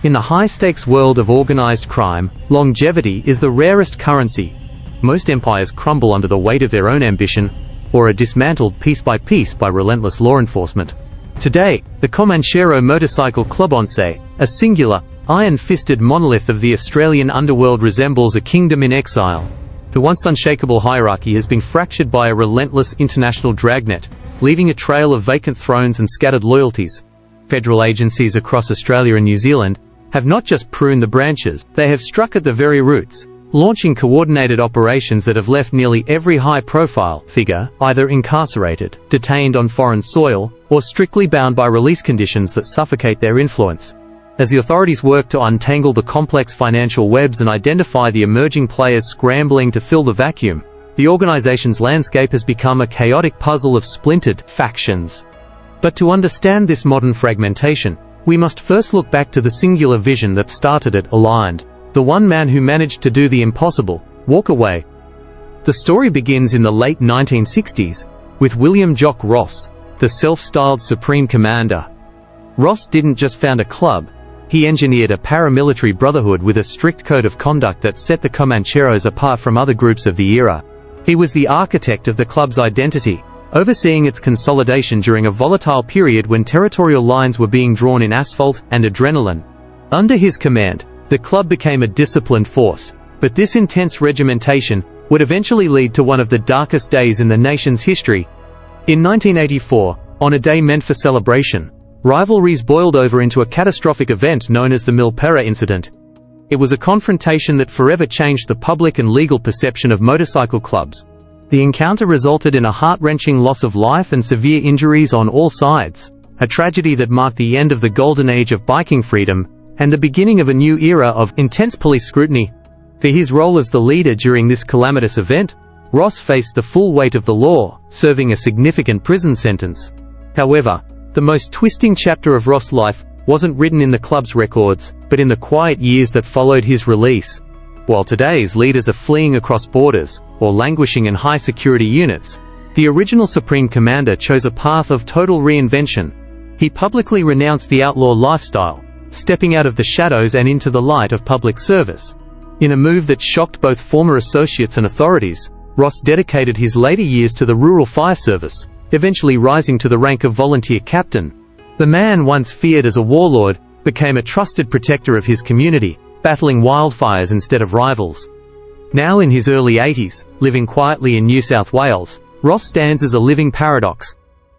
In the high-stakes world of organized crime, longevity is the rarest currency. Most empires crumble under the weight of their own ambition, or are dismantled piece by piece by relentless law enforcement. Today, the Comanchero Motorcycle Club, a singular, iron-fisted monolith of the Australian underworld, resembles a kingdom in exile. The once unshakable hierarchy has been fractured by a relentless international dragnet, leaving a trail of vacant thrones and scattered loyalties. Federal agencies across Australia and New Zealand have not just pruned the branches, they have struck at the very roots, launching coordinated operations that have left nearly every high-profile figure either incarcerated, detained on foreign soil, or strictly bound by release conditions that suffocate their influence. As the authorities work to untangle the complex financial webs and identify the emerging players scrambling to fill the vacuum, the organization's landscape has become a chaotic puzzle of splintered factions. But to understand this modern fragmentation, we must first look back to the singular vision that started it, aligned. The one man who managed to do the impossible, walk away. The story begins in the late 1960s, with William Jock Ross, the self-styled Supreme Commander. Ross didn't just found a club, he engineered a paramilitary brotherhood with a strict code of conduct that set the Comancheros apart from other groups of the era. He was the architect of the club's identity, overseeing its consolidation during a volatile period when territorial lines were being drawn in asphalt and adrenaline. Under his command, the club became a disciplined force, but this intense regimentation would eventually lead to one of the darkest days in the nation's history. In 1984, on a day meant for celebration, rivalries boiled over into a catastrophic event known as the Milperra incident. It was a confrontation that forever changed the public and legal perception of motorcycle clubs. The encounter resulted in a heart-wrenching loss of life and severe injuries on all sides, a tragedy that marked the end of the golden age of biking freedom and the beginning of a new era of intense police scrutiny. For his role as the leader during this calamitous event, Ross faced the full weight of the law, serving a significant prison sentence. However, the most twisting chapter of Ross' life wasn't written in the club's records, but in the quiet years that followed his release. While today's leaders are fleeing across borders, or languishing in high-security units, the original Supreme Commander chose a path of total reinvention. He publicly renounced the outlaw lifestyle, stepping out of the shadows and into the light of public service. In a move that shocked both former associates and authorities, Ross dedicated his later years to the rural fire service, eventually rising to the rank of volunteer captain. The man once feared as a warlord became a trusted protector of his community, battling wildfires instead of rivals. Now in his early 80s, living quietly in New South Wales, Ross stands as a living paradox.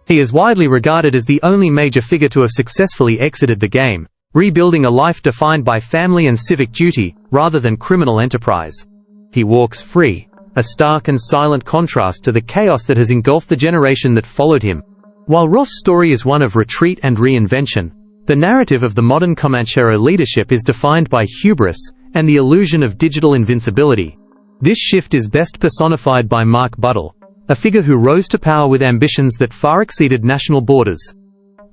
He is widely regarded as the only major figure to have successfully exited the game, rebuilding a life defined by family and civic duty, rather than criminal enterprise. He walks free, a stark and silent contrast to the chaos that has engulfed the generation that followed him. While Ross' story is one of retreat and reinvention, the narrative of the modern Comanchero leadership is defined by hubris and the illusion of digital invincibility. This shift is best personified by Buddle, a figure who rose to power with ambitions that far exceeded national borders.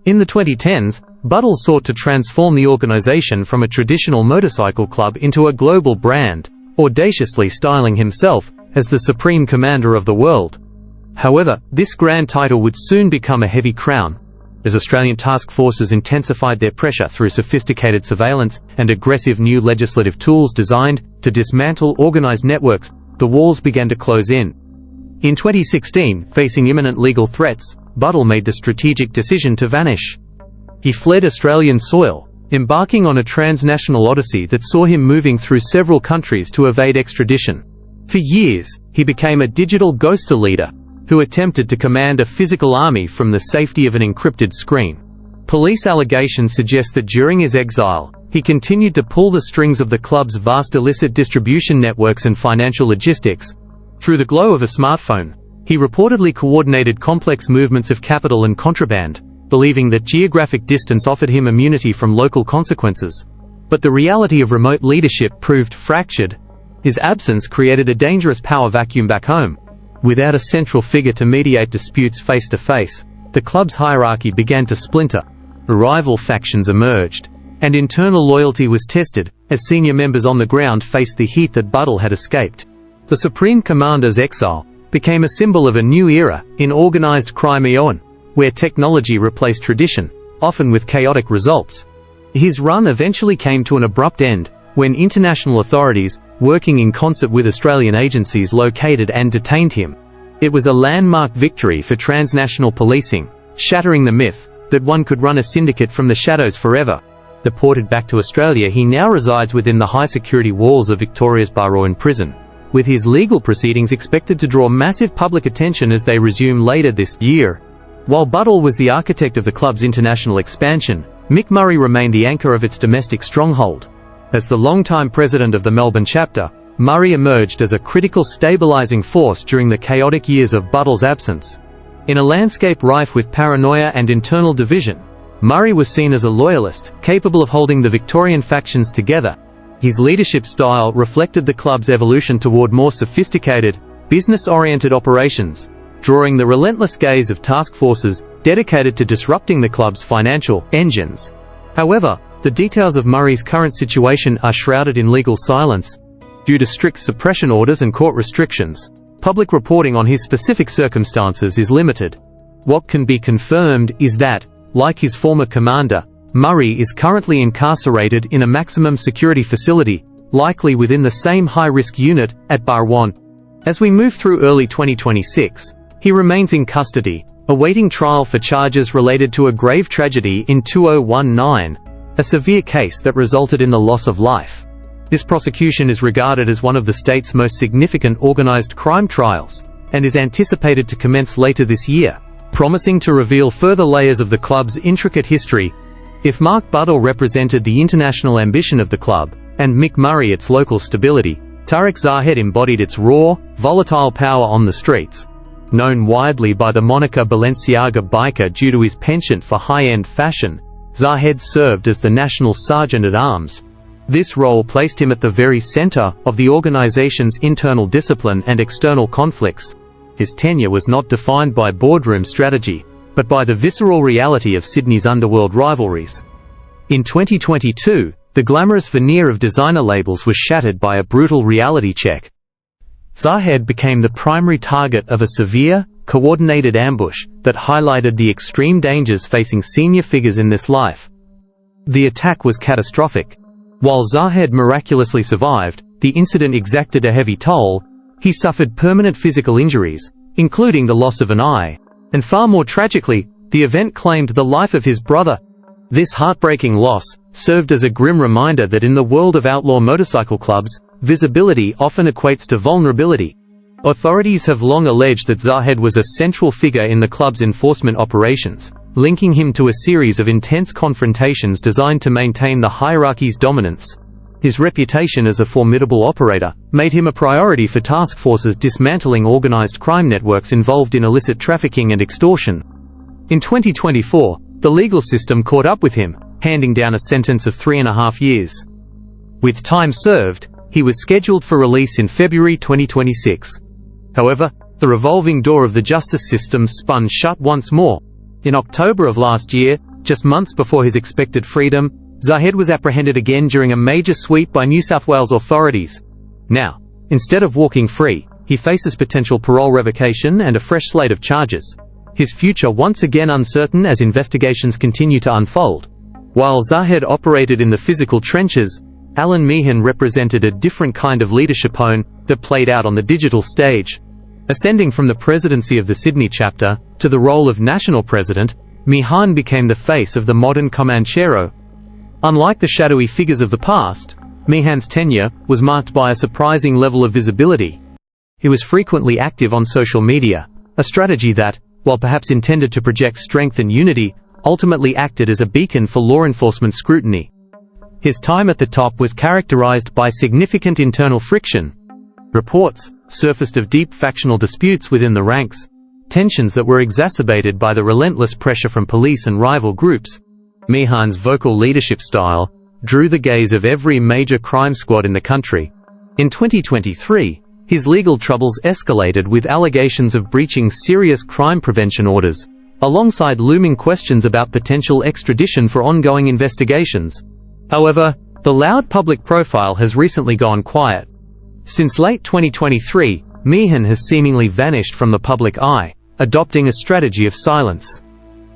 In the 2010s, Buddle sought to transform the organization from a traditional motorcycle club into a global brand, audaciously styling himself as the Supreme Commander of the world. However, this grand title would soon become a heavy crown. As Australian task forces intensified their pressure through sophisticated surveillance and aggressive new legislative tools designed to dismantle organized networks, the walls began to close in. In 2016, facing imminent legal threats, Buddle made the strategic decision to vanish. He fled Australian soil, embarking on a transnational odyssey that saw him moving through several countries to evade extradition. For years, he became a digital ghost leader who attempted to command a physical army from the safety of an encrypted screen. Police allegations suggest that during his exile, he continued to pull the strings of the club's vast illicit distribution networks and financial logistics. Through the glow of a smartphone, he reportedly coordinated complex movements of capital and contraband, believing that geographic distance offered him immunity from local consequences. But the reality of remote leadership proved fractured. His absence created a dangerous power vacuum back home. Without a central figure to mediate disputes face-to-face, the club's hierarchy began to splinter. Rival factions emerged, and internal loyalty was tested, as senior members on the ground faced the heat that Buddle had escaped. The Supreme Commander's exile became a symbol of a new era in organized crime, where technology replaced tradition, often with chaotic results. His run eventually came to an abrupt end when international authorities, working in concert with Australian agencies, located and detained him. It was a landmark victory for transnational policing, shattering the myth that one could run a syndicate from the shadows forever. Deported back to Australia, he now resides within the high-security walls of Victoria's Barrow prison, with his legal proceedings expected to draw massive public attention as they resume later this year. While Buddle was the architect of the club's international expansion, Mick Murray remained the anchor of its domestic stronghold. As the longtime president of the Melbourne chapter, Murray emerged as a critical stabilizing force during the chaotic years of Buddle's absence. In a landscape rife with paranoia and internal division, Murray was seen as a loyalist, capable of holding the Victorian factions together. His leadership style reflected the club's evolution toward more sophisticated, business-oriented operations, drawing the relentless gaze of task forces dedicated to disrupting the club's financial engines. However, the details of Murray's current situation are shrouded in legal silence. Due to strict suppression orders and court restrictions, public reporting on his specific circumstances is limited. What can be confirmed is that, like his former commander, Murray is currently incarcerated in a maximum security facility, likely within the same high-risk unit at Bar 1. As we move through early 2026, he remains in custody, awaiting trial for charges related to a grave tragedy in 2019, a severe case that resulted in the loss of life. This prosecution is regarded as one of the state's most significant organized crime trials, and is anticipated to commence later this year, promising to reveal further layers of the club's intricate history. If Mark Buddle represented the international ambition of the club, and Mick Murray its local stability, Tarek Zahed embodied its raw, volatile power on the streets. Known widely by the moniker Balenciaga biker due to his penchant for high-end fashion, Zahed served as the national sergeant-at-arms. This role placed him at the very center of the organization's internal discipline and external conflicts. His tenure was not defined by boardroom strategy, but by the visceral reality of Sydney's underworld rivalries. In 2022, the glamorous veneer of designer labels was shattered by a brutal reality check. Zahed became the primary target of a severe, coordinated ambush that highlighted the extreme dangers facing senior figures in this life. The attack was catastrophic. While Zahed miraculously survived, the incident exacted a heavy toll. He suffered permanent physical injuries, including the loss of an eye, and far more tragically, the event claimed the life of his brother. This heartbreaking loss served as a grim reminder that in the world of outlaw motorcycle clubs, visibility often equates to vulnerability. Authorities have long alleged that Zahed was a central figure in the club's enforcement operations, linking him to a series of intense confrontations designed to maintain the hierarchy's dominance. His reputation as a formidable operator made him a priority for task forces dismantling organized crime networks involved in illicit trafficking and extortion. In 2024, the legal system caught up with him, handing down a sentence of 3.5 years. With time served, he was scheduled for release in February 2026. However, the revolving door of the justice system spun shut once more. In October of last year, just months before his expected freedom, Zahed was apprehended again during a major sweep by New South Wales authorities. Now, instead of walking free, he faces potential parole revocation and a fresh slate of charges. His future once again uncertain as investigations continue to unfold. While Zahed operated in the physical trenches, Alan Meehan represented a different kind of leadership that played out on the digital stage. Ascending from the presidency of the Sydney chapter to the role of national president, Meehan became the face of the modern Comanchero. Unlike the shadowy figures of the past, Meehan's tenure was marked by a surprising level of visibility. He was frequently active on social media, a strategy that, while perhaps intended to project strength and unity, ultimately acted as a beacon for law enforcement scrutiny. His time at the top was characterized by significant internal friction. Reports surfaced of deep factional disputes within the ranks, tensions that were exacerbated by the relentless pressure from police and rival groups. Meehan's vocal leadership style drew the gaze of every major crime squad in the country. In 2023, his legal troubles escalated with allegations of breaching serious crime prevention orders, alongside looming questions about potential extradition for ongoing investigations. However, the loud public profile has recently gone quiet. Since late 2023, Meehan has seemingly vanished from the public eye, adopting a strategy of silence.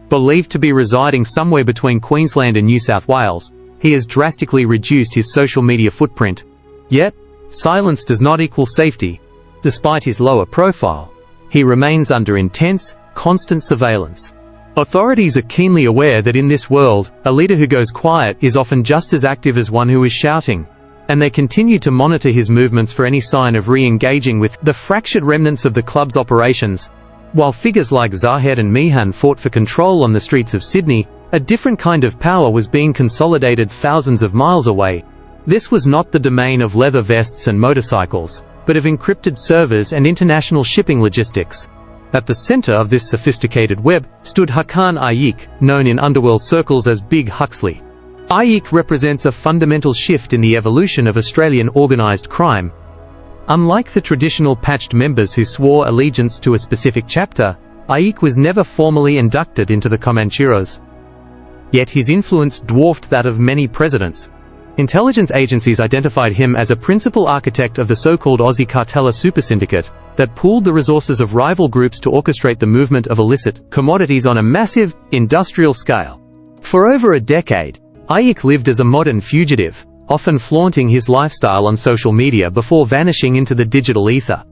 Believed to be residing somewhere between Queensland and New South Wales, he has drastically reduced his social media footprint. Yet, silence does not equal safety. Despite his lower profile, he remains under intense, constant surveillance. Authorities are keenly aware that in this world, a leader who goes quiet is often just as active as one who is shouting, and they continue to monitor his movements for any sign of re-engaging with the fractured remnants of the club's operations. While figures like Zahed and Meehan fought for control on the streets of Sydney, a different kind of power was being consolidated thousands of miles away. This was not the domain of leather vests and motorcycles, but of encrypted servers and international shipping logistics. At the center of this sophisticated web stood Hakan Ayik, known in underworld circles as Big Huxley. Ayik represents a fundamental shift in the evolution of Australian organised crime. Unlike the traditional patched members who swore allegiance to a specific chapter, Ayik was never formally inducted into the Comancheros. Yet his influence dwarfed that of many presidents. Intelligence agencies identified him as a principal architect of the so-called Aussie Cartel super syndicate that pooled the resources of rival groups to orchestrate the movement of illicit commodities on a massive, industrial scale. For over a decade, Ayik lived as a modern fugitive, often flaunting his lifestyle on social media before vanishing into the digital ether.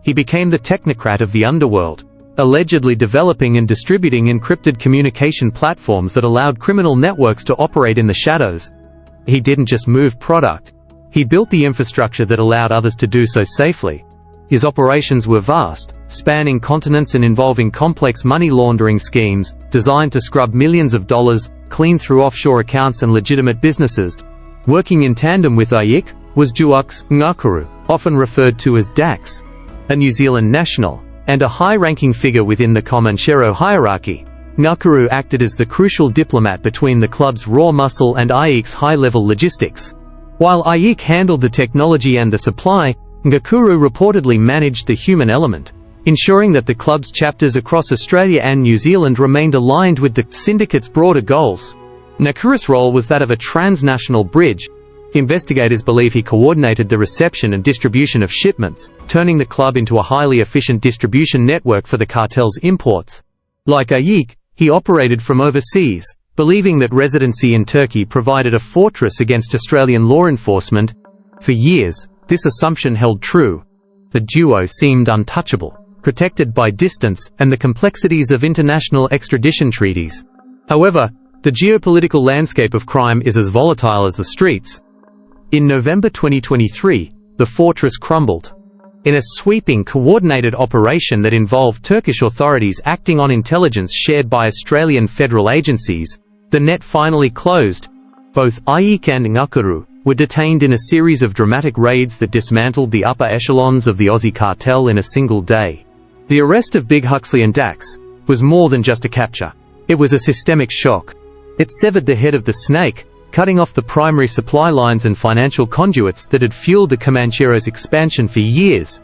He became the technocrat of the underworld, allegedly developing and distributing encrypted communication platforms that allowed criminal networks to operate in the shadows. He didn't just move product, he built the infrastructure that allowed others to do so safely. His operations were vast, spanning continents and involving complex money laundering schemes, designed to scrub millions of dollars clean through offshore accounts and legitimate businesses. Working in tandem with Ayik was Duax, Ngakuru, often referred to as Dax, a New Zealand national, and a high-ranking figure within the Comanchero hierarchy. Ngakuru acted as the crucial diplomat between the club's raw muscle and Ayik's high-level logistics. While Ayik handled the technology and the supply, Ngakuru reportedly managed the human element, ensuring that the club's chapters across Australia and New Zealand remained aligned with the syndicate's broader goals. Ngakuru's role was that of a transnational bridge. Investigators believe he coordinated the reception and distribution of shipments, turning the club into a highly efficient distribution network for the cartel's imports. Like Ayik, he operated from overseas, believing that residency in Turkey provided a fortress against Australian law enforcement. For years, this assumption held true. The duo seemed untouchable, protected by distance and the complexities of international extradition treaties. However, the geopolitical landscape of crime is as volatile as the streets. In November 2023, the fortress crumbled. In a sweeping, coordinated operation that involved Turkish authorities acting on intelligence shared by Australian federal agencies, the net finally closed. Both Ayik and Ngakuru were detained in a series of dramatic raids that dismantled the upper echelons of the Aussie Cartel in a single day. The arrest of Big Huxley and Dax was more than just a capture. It was a systemic shock. It severed the head of the snake, cutting off the primary supply lines and financial conduits that had fueled the Comanchero's expansion for years.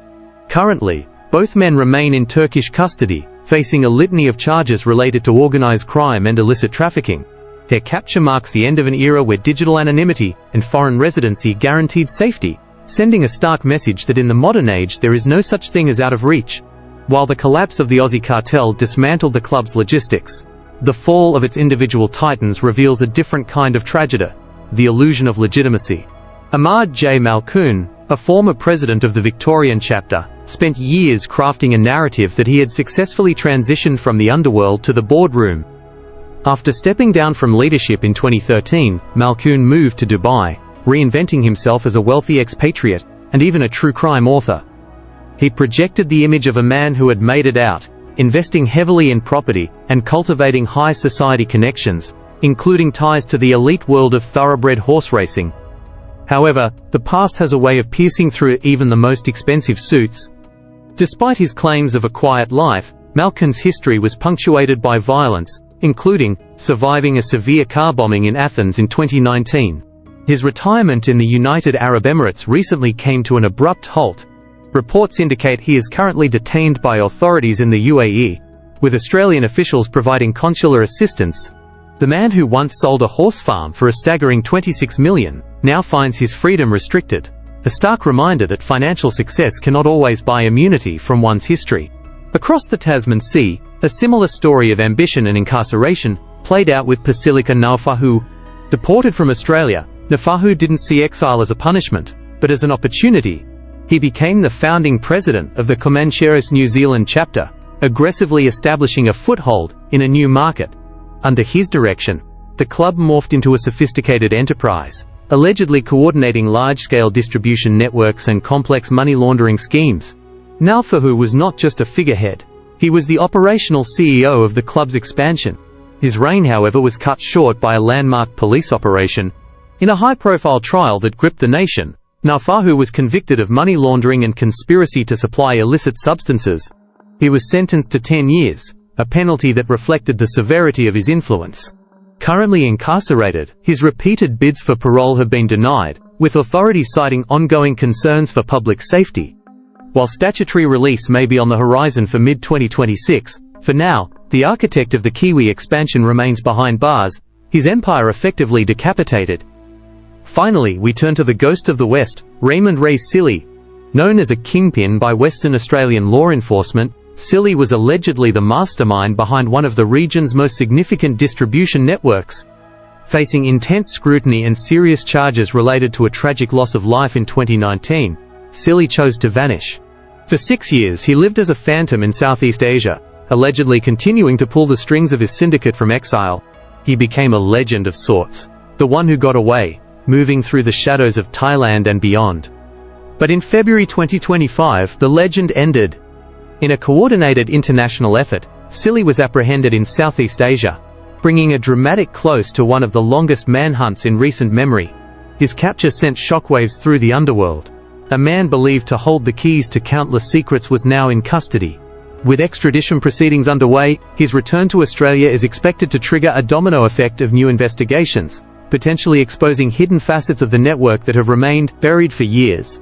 Currently, both men remain in Turkish custody, facing a litany of charges related to organized crime and illicit trafficking. Their capture marks the end of an era where digital anonymity and foreign residency guaranteed safety, sending a stark message that in the modern age there is no such thing as out of reach. While the collapse of the Aussie Cartel dismantled the club's logistics, the fall of its individual titans reveals a different kind of tragedy: the illusion of legitimacy. Ahmad J. Malkoon, a former president of the Victorian chapter, spent years crafting a narrative that he had successfully transitioned from the underworld to the boardroom. After stepping down from leadership in 2013, Malkoon moved to Dubai, reinventing himself as a wealthy expatriate, and even a true crime author. He projected the image of a man who had made it out, investing heavily in property, and cultivating high society connections, including ties to the elite world of thoroughbred horse racing. However, the past has a way of piercing through even the most expensive suits. Despite his claims of a quiet life, Malkoon's history was punctuated by violence, including surviving a severe car bombing in Athens in 2019. His retirement in the United Arab Emirates recently came to an abrupt halt. Reports indicate he is currently detained by authorities in the UAE, with Australian officials providing consular assistance. The man who once sold a horse farm for a staggering $26 million now finds his freedom restricted, a stark reminder that financial success cannot always buy immunity from one's history. Across the Tasman Sea, a similar story of ambition and incarceration played out with Pasilika Naufahu. Deported from Australia, Ngakuru didn't see exile as a punishment, but as an opportunity. He became the founding president of the Comanchero New Zealand chapter, aggressively establishing a foothold in a new market. Under his direction, the club morphed into a sophisticated enterprise, allegedly coordinating large-scale distribution networks and complex money laundering schemes. Ngakuru was not just a figurehead. He was the operational CEO of the club's expansion. His reign, however, was cut short by a landmark police operation. In a high-profile trial that gripped the nation, Ngakuru was convicted of money laundering and conspiracy to supply illicit substances. He was sentenced to 10 years, a penalty that reflected the severity of his influence. Currently incarcerated, his repeated bids for parole have been denied, with authorities citing ongoing concerns for public safety. While statutory release may be on the horizon for mid-2026, for now, the architect of the Kiwi expansion remains behind bars, his empire effectively decapitated. Finally, we turn to the ghost of the West, Raymond Ray Silly. Known as a kingpin by Western Australian law enforcement, Silly was allegedly the mastermind behind one of the region's most significant distribution networks. Facing intense scrutiny and serious charges related to a tragic loss of life in 2019, Silly chose to vanish. For 6 years he lived as a phantom in Southeast Asia, allegedly continuing to pull the strings of his syndicate from exile. He became a legend of sorts, the one who got away, moving through the shadows of Thailand and beyond. But in February 2025, the legend ended. In a coordinated international effort, Silly was apprehended in Southeast Asia, bringing a dramatic close to one of the longest manhunts in recent memory. His capture sent shockwaves through the underworld. A man believed to hold the keys to countless secrets was now in custody. With extradition proceedings underway, his return to Australia is expected to trigger a domino effect of new investigations, potentially exposing hidden facets of the network that have remained buried for years.